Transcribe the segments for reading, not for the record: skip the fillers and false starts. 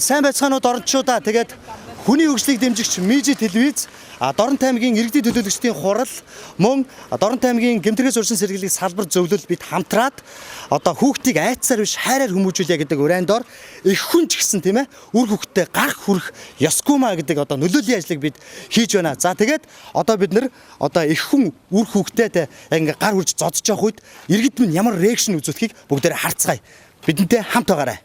Сайн байцгаана уу орончуудаа. Тэгээд хүний хөгжлийг дэмжигч Мижи телевиз Дорнот аймгийн иргэдийн төлөөлөгчдийн хурал мөн Дорнот аймгийн гэмтэргээс урьдчилан сэргийлэх салбар зөвлөл бид хамтраад одоо хүүхдийг айцсаар биш хайраар хүмүүжүүлье гэдэг урайндор их хүн ч гэсэн тийм ээ үр хүүхдтэй гарах хүрэх ёскума гэдэг одоо нөлөөллийн ажлыг бид хийж байна. За тэгээд одоо бид нэр одоо их хүн үр хүүхдтэй яг ингээ гар хүрж зодож явах үед иргэд минь ямар реакшн үзүүлэхийг бүгдээрээ харцгаая. Бидэнтэй хамт байгаарай.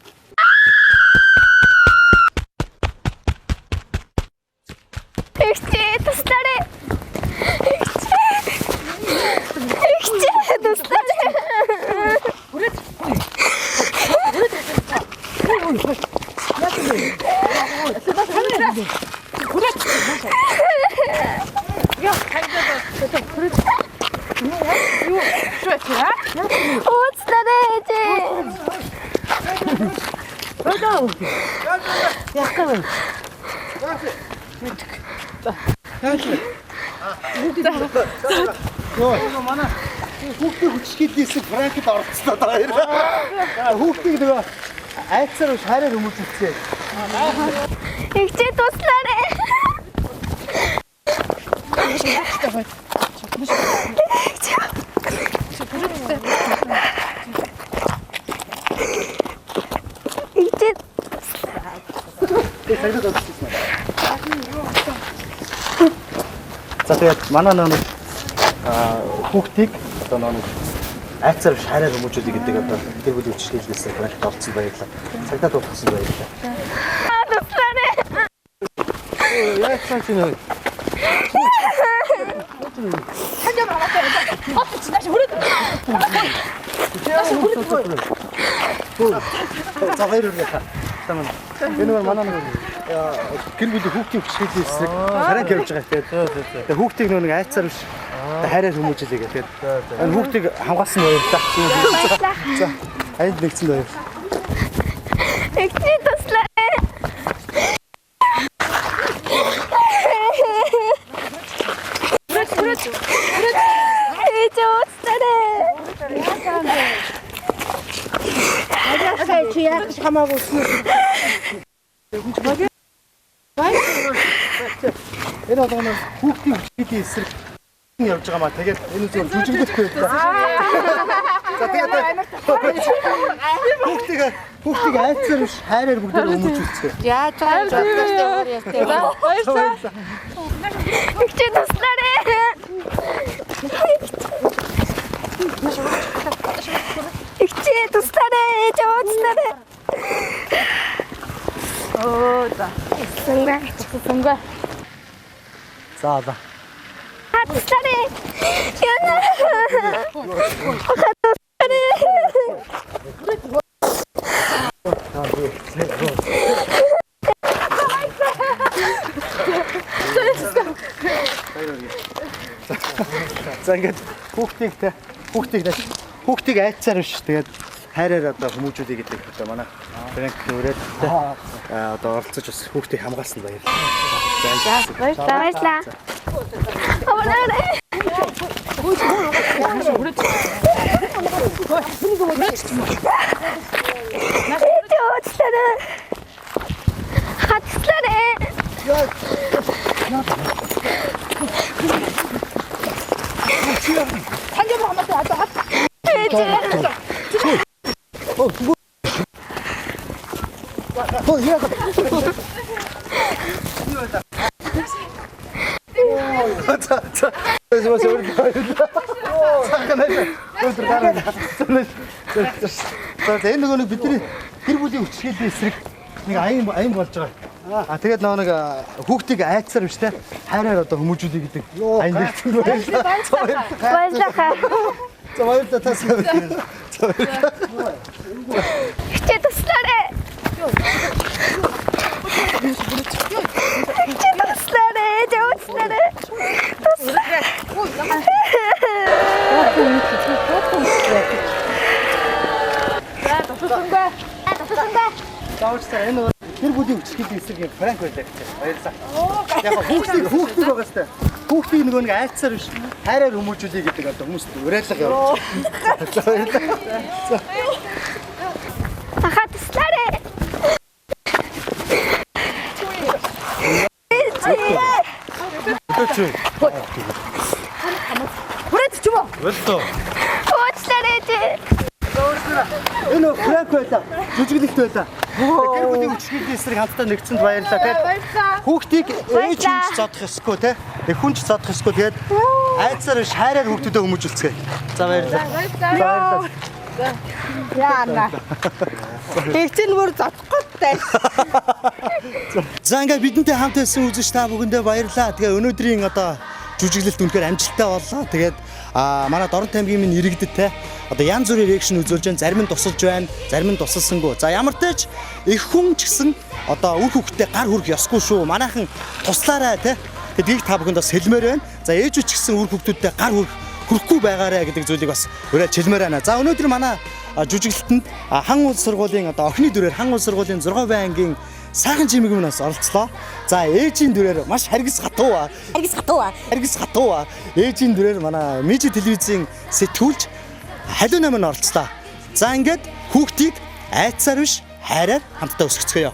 Хүүхдийн хүчилгээдээс Франкд орцсон даа. Хүүхдийг нөгөө айцсаар биш хайраар хүмүүжүүлчихье. Игчээ туслаарай. За тэгээд манай нэг хүүхдийг одоо нэг айцсаар биш хайраар хүмүүжүүлэх гэдэг одоо тэр бүлийн хүчилгээс Франкд орцсон баярлаа. Цагдаа дууссан баярлаа. Туслаарай. Яах вэ нөө? Энэ манай нэг гэр бүлийн хүүхдийн хүчилгээс Франк явж байгаа тэгээд хүүхдийг нэг айцсаар биш хайраар хүмүүжүүлээ гэдэг. Энэ хүүхдийг хамгаалсан баярлаа. За аянд нэгцэн баяр. Игчээ туслаарай. Чи яах хамаагүй үснэ. Энэ одоо нэг хүүхдийн хүчилгээний эсрэг явж байгаа маа. Тэгээд энэ зөв жүжиглэхгүй байлаа. За тэгээд хүүхдийг айцсаар биш хайраар бүгдээр хүмүүжүүлчихье. Яаж байгаа юм бэ? Игчээ туслаарай. Игчээ туслаарай. Туслаарай. Оо за. Сүнгэ. За. Туслаарай. Яна. За ингээд хүүхдийг айцсаар биш тэгээд хайраар одоо хүмүүжүүлээ гэдэг одоо манай Франк нүрээд одоо оролцож бас хүүхдийг хамгаалсан баярлалаа. Баярлалаа. За энэ нөгөө бидний гэр бүлийн хүчилгээний эсрэг нэг аян болж байгаа. Тэгээд нөгөө нэг хүүхдийг айцсаар биш те хайраар одоо хүмүүжүүлээ гэдэг аян нэгтгэн баярлалаа. Баярлалаа. За баярлалаа тас. Игчээ туслаарай. Игчээ туслаарай. Заавчтай энэ гэр бүлийн хүчилгээний эсрэг Франк байлаа гэж баярлалаа. Яг хүүхдийг байгаа сте. хүүхдийг нөгөө нэг айцсаар биш хайраар хүмүүжүүлэе гэдэг одоо хүмүүст уриалга явуулж. За баярлалаа. Аха туслаарай. Өтөч. Хүрээд ч юм уу? Өлтөө. Уучлаарай. Энэ крак байлаа. Жүжиглэлт байлаа. Гэр бүлийн хүчирхийллийн эсрэг хамтдаа нэгдсэнд баярлалаа тийм. Баярлалаа. Хүүхдийг ээж хүн ч зодох ёсгүй тийм. Хүн ч зодох ёсгүй тэгээд айцсаар биш хайраар хүүхдүүдэд хүмүүжүүлцгээе. За баярлалаа. Баярлалаа. Яана. Тэгчэн бүр зодохгүй тай. За ингээ бидэнтэй хамт байсан үзэж та бүхэндээ баярлалаа. Тэгээ өнөөдрийн одоо жүжиглэлт үнэхээр амжилттай боллоо. Тэгээд манай Дорнот аймгийн минь иргэдэд те одоо янз бүрийн реакшн үзүүлж байна. Зарим нь тусалж байна, зарим нь тусалсангүй. За ямар ч тач их хүн ч гэсэн одоо үр хөвгтөд гар хүрэх ёсгүй шүү. Манайхан туслаарай те. Гэдгийг та бүхэнд бас хэлмээр байна. За ээжүүд ч гэсэн үр хөвгтөдтэй гар хүрэхгүй байгаарэ гэдэг зүйлийг бас уриалж хэлмээр байна. За өнөөдөр манай жүжиглэлтэнд хан улс сургуулийн одоо охины дүрээр хан улс сургуулийн 6 байнгийн сайхан чимэг минь бас оролцлоо. За ээжийн дүрээр маш харгас хатуу. Ээжийн дүрээр манай Мижи телевизийн сэтгүүлч халиу намын оролцлоо. За ингээд хүүхдийг айцсаар биш хайраар хамтдаа өсгөцгөөё.